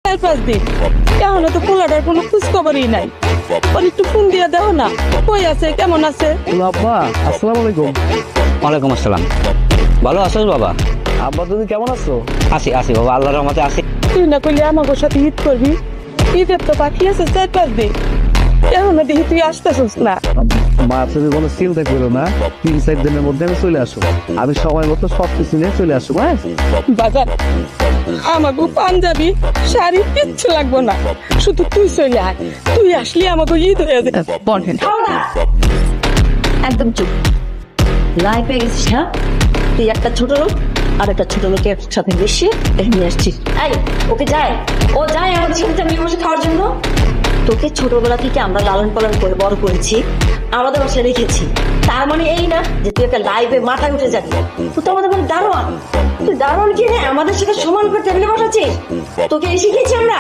4-5 দিন এখনো তো পোলাটার কোনো খোঁজ খবরই নাই। ওর একটু ফোন দিয়ে দাও না, কই আছে, কেমন আছে? আব্বা আসসালামু আলাইকুম। ওয়ালাইকুম আসসালাম। ভালো আছো বাবা? আব্বা তুমি কেমন আছো? আছি আছি বাবা, আল্লাহর রহমতে আছি। তুই না করলে আমাকে সাথে ঈদ করবি, ঈদের তো বাকি আছে 4-5 দিন, এখনো দেখি তুই আসতেছিস না। মা তুমি কোনো চিন্তা করো না, 3-4 দিনের মধ্যে আমি চলে আসবো। আমি সময় মতো সব কিছু নিয়ে চলে আসবো। হ্যাঁ বাজার আমাকে পাঞ্জাবি শাড়ি কিচ্ছু লাগবো না, শুধু তুই চলে আয়। তুই আসলে আমাকে ঈদ হয়ে যাবে। বলেন একদম চুপ। লাই পেয়ে গেছিস? হ্যাঁ, তুই একটা ছোট লোক আর একটা ছোট লোকের সাথে মিশিয়ে নিয়ে আসছিস। এই ওকে যায়, ও যায় আমাদের সাথে মিলে বসে খাওয়ার জন্য। তোকে ছোটবেলা থেকে আমরা লালন পালন করে বড় করেছি, আমাদের বাসায় রেখেছি। তার মানে এই না যে তুই একটা লাইভে মাথায় উঠে যাবি। তুই তো আমাদের মানে দারোয়ান, তুই দারোয়ান কি হ্যাঁ আমাদের সাথে সমান করে টেবিলে বসাচ্ছিস? তোকে এই শিখিয়েছি আমরা?